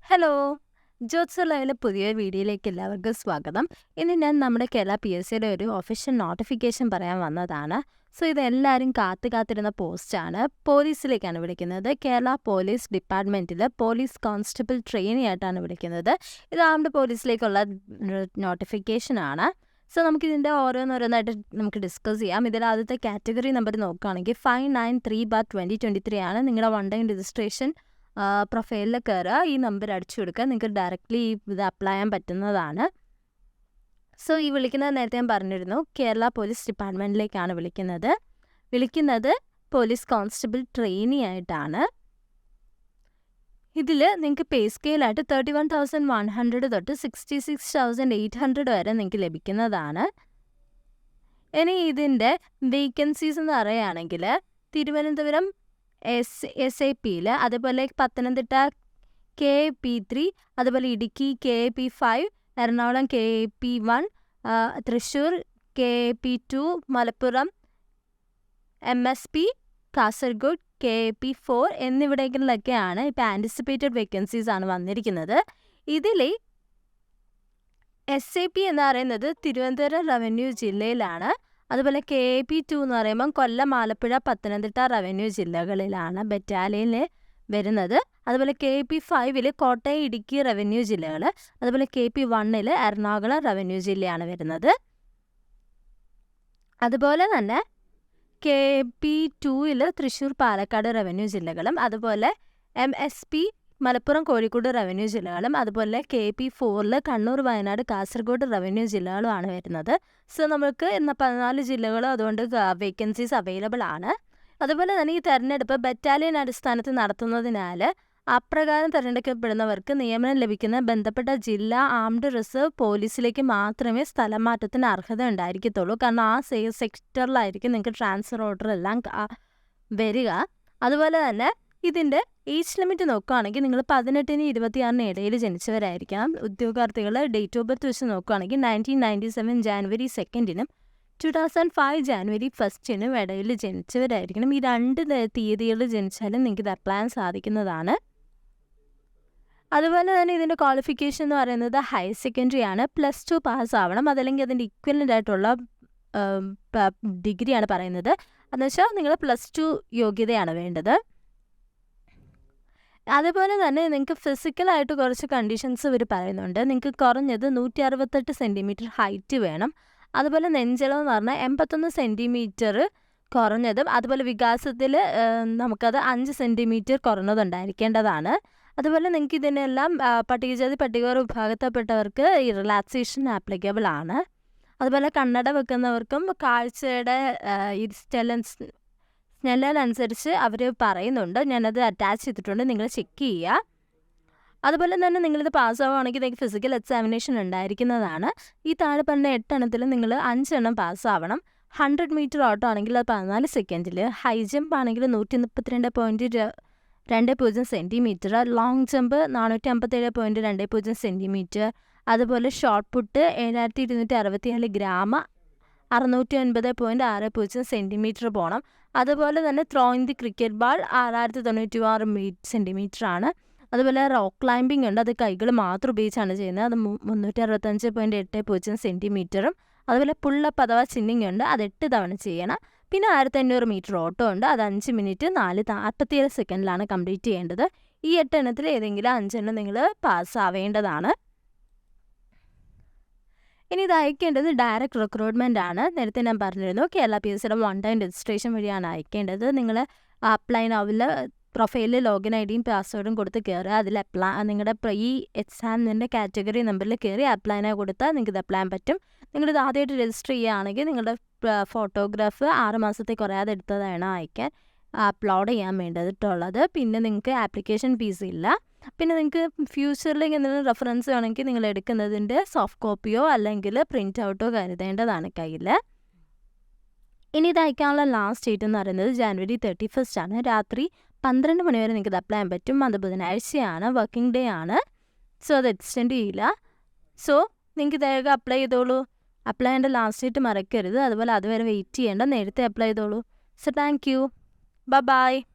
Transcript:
Hello! ജോത്സർ ലൈവിലെ പുതിയ വീഡിയോയിലേക്ക് എല്ലാവർക്കും സ്വാഗതം. ഇന്ന് ഞാൻ നമ്മുടെ കേരള PSCയുടെ ഒരു ഒഫീഷ്യൽ നോട്ടിഫിക്കേഷൻ പറയാൻ വന്നതാണ്. ഇതെല്ലാവരും കാത്തിരുന്ന പോസ്റ്റാണ്. പോലീസിലേക്കാണ് വിളിക്കുന്നത്. കേരള പോലീസ് ഡിപ്പാർട്ട്മെൻറ്റിൽ പോലീസ് കോൺസ്റ്റബിൾ ട്രെയിനി ആയിട്ടാണ് വിളിക്കുന്നത്. ഇത് ആംഡ് പോലീസിലേക്കുള്ള നോട്ടിഫിക്കേഷനാണ്. നമുക്കിതിൻ്റെ ഓരോന്നോരോന്നായിട്ട് നമുക്ക് ഡിസ്കസ് ചെയ്യാം. ഇതിൽ ആദ്യത്തെ കാറ്റഗറി നമ്പർ നോക്കുകയാണെങ്കിൽ 593/2023 ആണ്. നിങ്ങളുടെ വൺ ടൈം രജിസ്ട്രേഷൻ പ്രൊഫൈലിൽ കയറുക, ഈ നമ്പർ അടിച്ചു കൊടുക്കുക, നിങ്ങൾക്ക് ഡയറക്റ്റ്ലി ഇത് അപ്ലൈ ചെയ്യാൻ പറ്റുന്നതാണ്. ഈ വിളിക്കുന്നത് നേരത്തെ ഞാൻ പറഞ്ഞിരുന്നു, കേരള പോലീസ് ഡിപ്പാർട്ട്മെൻറ്റിലേക്കാണ് വിളിക്കുന്നത് പോലീസ് കോൺസ്റ്റബിൾ ട്രെയിനി ആയിട്ടാണ്. ഇതിൽ നിങ്ങൾക്ക് പേ സ്കെയിലായിട്ട് 31,100 തൊട്ട് 66,800 വരെ നിങ്ങൾക്ക് ലഭിക്കുന്നതാണ്. ഇനി ഇതിൻ്റെ വേക്കൻസീസ് എന്ന് പറയുകയാണെങ്കിൽ തിരുവനന്തപുരം SAPയിൽ, അതുപോലെ പത്തനംതിട്ട KAP3, അതുപോലെ Idukki KAP5, Ernakulam KAP1, Thrissur KAP2, Malappuram MSP, Kasaragod KAP4 എന്നിവിടങ്ങളിലൊക്കെയാണ് ഇപ്പോൾ ആൻറ്റിസിപ്പേറ്റഡ് വേക്കൻസീസ് ആണ് വന്നിരിക്കുന്നത്. ഇതിൽ SAP എന്ന് പറയുന്നത് തിരുവനന്തപുരം റവന്യൂ ജില്ലയിലാണ്. അതുപോലെ KAP2 എന്ന് പറയുമ്പം കൊല്ലം, ആലപ്പുഴ, പത്തനംതിട്ട റവന്യൂ ജില്ലകളിലാണ് ബറ്റാലിയനിൽ വരുന്നത്. അതുപോലെ KAP5 കോട്ടയം, ഇടുക്കി റവന്യൂ ജില്ലകൾ. അതുപോലെ KAP1 എറണാകുളം റവന്യൂ ജില്ലയാണ് വരുന്നത്. അതുപോലെ തന്നെ KAP2 തൃശ്ശൂർ, പാലക്കാട് റവന്യൂ ജില്ലകളും, അതുപോലെ MSP മലപ്പുറം, കോഴിക്കോട് റവന്യൂ ജില്ലകളും, അതുപോലെ KAP4 കണ്ണൂർ, വയനാട്, കാസർഗോഡ് റവന്യൂ ജില്ലകളുമാണ് വരുന്നത്. നമുക്ക് 14 ജില്ലകളും അതുകൊണ്ട് വേക്കൻസീസ് അവൈലബിൾ ആണ്. അതുപോലെ തന്നെ ഈ തെരഞ്ഞെടുപ്പ് ബറ്റാലിയൻ അടിസ്ഥാനത്തിൽ നടത്തുന്നതിനാൽ അപ്രകാരം തിരഞ്ഞെടുക്കപ്പെടുന്നവർക്ക് നിയമനം ലഭിക്കുന്ന ബന്ധപ്പെട്ട ജില്ലാ ആംഡ് റിസർവ് പോലീസിലേക്ക് മാത്രമേ സ്ഥലം മാറ്റത്തിന് അർഹത ഉണ്ടായിരിക്കത്തുള്ളൂ. കാരണം ആ സെക്ടറിലായിരിക്കും നിങ്ങൾക്ക് ട്രാൻസ്ഫർ ഓർഡർ എല്ലാം വരിക. അതുപോലെ തന്നെ ഇതിൻ്റെ ഏജ് ലിമിറ്റ് നോക്കുകയാണെങ്കിൽ നിങ്ങൾ 18-നും 26-നും ഇടയിൽ ജനിച്ചവരായിരിക്കണം. ഉദ്യോഗാർത്ഥികൾ ഡേറ്റ് ഓഫ് ബർത്ത് വെച്ച് നോക്കുകയാണെങ്കിൽ 1997 ജാനുവരി 2നും 2005 ജാനുവരി 1നും ഇടയിൽ ജനിച്ചവരായിരിക്കണം. ഈ 2 തീയതികളിൽ ജനിച്ചാലും നിങ്ങൾക്ക് ഇത് അപ്ലൈ ചെയ്യാൻ സാധിക്കുന്നതാണ്. അതുപോലെ തന്നെ ഇതിൻ്റെ ക്വാളിഫിക്കേഷൻ എന്ന് പറയുന്നത് ഹയർ സെക്കൻഡറി ആണ്. +2 പാസ് ആവണം, അതല്ലെങ്കിൽ അതിൻ്റെ ഇക്വലൻ്റ് ആയിട്ടുള്ള ഡിഗ്രിയാണ് പറയുന്നത്. എന്ന് വെച്ചാൽ നിങ്ങൾ +2 യോഗ്യതയാണ് വേണ്ടത്. അതുപോലെ തന്നെ നിങ്ങൾക്ക് ഫിസിക്കലായിട്ട് കുറച്ച് കണ്ടീഷൻസ് ഇവർ പറയുന്നുണ്ട്. നിങ്ങൾക്ക് കുറഞ്ഞത് 168 സെൻറ്റിമീറ്റർ ഹൈറ്റ് വേണം. അതുപോലെ നെഞ്ചളവെന്ന് പറഞ്ഞാൽ 81 സെൻറ്റിമീറ്റർ കുറഞ്ഞതും, അതുപോലെ വികാസത്തിൽ നമുക്കത് 5 സെൻറ്റിമീറ്റർ കുറഞ്ഞതുണ്ടായിരിക്കേണ്ടതാണ്. അതുപോലെ നിങ്ങൾക്ക് ഇതിനെല്ലാം പട്ടികജാതി പട്ടികവർഗ വിഭാഗത്തിൽപ്പെട്ടവർക്ക് ഈ റിലാക്സേഷൻ ആപ്ലിക്കബിൾ ആണ്. അതുപോലെ കണ്ണട വെക്കുന്നവർക്കും കാഴ്ചയുടെ ഈ അനുസരിച്ച് അവർ പറയുന്നുണ്ട്. ഞാനത് അറ്റാച്ച് ചെയ്തിട്ടുണ്ട്, നിങ്ങൾ ചെക്ക് ചെയ്യുക. അതുപോലെ തന്നെ നിങ്ങളിത് പാസ്സാവുകയാണെങ്കിൽ നിങ്ങൾക്ക് ഫിസിക്കൽ എക്സാമിനേഷൻ ഉണ്ടായിരിക്കുന്നതാണ്. ഈ താഴെ പറഞ്ഞ 8 എണ്ണത്തിൽ നിങ്ങൾ 5 എണ്ണം പാസ്സാവണം. 100 മീറ്റർ ഓട്ടം ആണെങ്കിൽ അത് 14 സെക്കൻഡിൽ, ഹൈ ജമ്പ് ആണെങ്കിൽ 132.20 സെൻറ്റിമീറ്റർ, ലോങ് ജമ്പ് 457.20 സെൻറ്റിമീറ്റർ, അതുപോലെ ഷോട്ട് പുട്ട് 7264 ഗ്രാം, 609.60 സെൻറ്റിമീറ്റർ പോകണം. അതുപോലെ തന്നെ throwing the cricket ball 6096 centimetre ആണ്. അതുപോലെ റോക്ക് ക്ലൈമ്പിംഗ് ഉണ്ട്, അത് കൈകൾ മാത്രം ഉപയോഗിച്ചാണ് ചെയ്യുന്നത്, അത് 365.80 സെൻറ്റിമീറ്ററും. അതുപോലെ പുള്ളപ്പ് അഥവാ ചിന്നിങ് ഉണ്ട്, അത് 8 തവണ ചെയ്യണം. പിന്നെ 1500 മീറ്റർ ഓട്ടം ഉണ്ട്, അത് 5 മിനിറ്റ് 47 സെക്കൻഡിലാണ് കംപ്ലീറ്റ് ചെയ്യേണ്ടത്. ഈ 8 എണ്ണത്തിൽ ഏതെങ്കിലും 5 എണ്ണം നിങ്ങൾ പാസ്സാവേണ്ടതാണ്. ഇനി ഇത് അയക്കേണ്ടത് ഡയറക്റ്റ് റിക്രൂട്ട്മെൻ്റ് ആണ്. നേരത്തെ ഞാൻ പറഞ്ഞിരുന്നു, കേരള PSCയുടെ വൺ ടൈം രജിസ്ട്രേഷൻ വഴിയാണ് അയക്കേണ്ടത്. നിങ്ങൾ അപ്ലൈ നൗവിൽ പ്രൊഫൈലിൽ ലോഗിൻ ID യും പാസ്വേഡും കൊടുത്ത് കയറുക. അതിൽ നിങ്ങളുടെ ഈ എക്സാമിൻ്റെ കാറ്റഗറി നമ്പറിൽ കയറി അപ്ലൈ നൗ കൊടുത്താൽ നിങ്ങൾക്ക് ഇത് അപ്ലൈ ചെയ്യാൻ പറ്റും. നിങ്ങളിത് ആദ്യമായിട്ട് രജിസ്റ്റർ ചെയ്യുകയാണെങ്കിൽ നിങ്ങളുടെ ഫോട്ടോഗ്രാഫ് 6 മാസത്തിൽ കുറയാതെ എടുത്തതാണ് അയക്കാൻ അപ്ലോഡ് ചെയ്യാൻ വേണ്ടിയിട്ടുള്ളത്. പിന്നെ നിങ്ങൾക്ക് ആപ്ലിക്കേഷൻ ഫീസ് ഇല്ല. പിന്നെ നിങ്ങൾക്ക് ഫ്യൂച്ചറിലേക്ക് എന്തെങ്കിലും റെഫറൻസ് വേണമെങ്കിൽ നിങ്ങൾ എടുക്കുന്നതിൻ്റെ സോഫ്റ്റ് കോപ്പിയോ അല്ലെങ്കിൽ പ്രിൻ്റ് ഔട്ടോ കരുതേണ്ടതാണ് കയ്യിൽ. ഇനി ഇത് അയക്കാനുള്ള ലാസ്റ്റ് ഡേറ്റ് എന്ന് പറയുന്നത് ജാനുവരി 31 ആണ്. രാത്രി 12 മണി വരെ നിങ്ങൾക്ക് ഇത് അപ്ലൈ ചെയ്യാൻ പറ്റും. അത് ബുധനാഴ്ചയാണ്, വർക്കിംഗ് ഡേ ആണ്. അത് എക്സ്റ്റെൻഡ് ചെയ്യില്ല. നിങ്ങൾക്ക് ഇതേക്ക് അപ്ലൈ ചെയ്തോളൂ. അപ്ലൈ ചെയ്യേണ്ട ലാസ്റ്റ് ഡേറ്റ് മറക്കരുത്. അതുപോലെ അതുവരെ വെയിറ്റ് ചെയ്യേണ്ട, നേരത്തെ അപ്ലൈ ചെയ്തോളൂ. Thank you. ബൈ.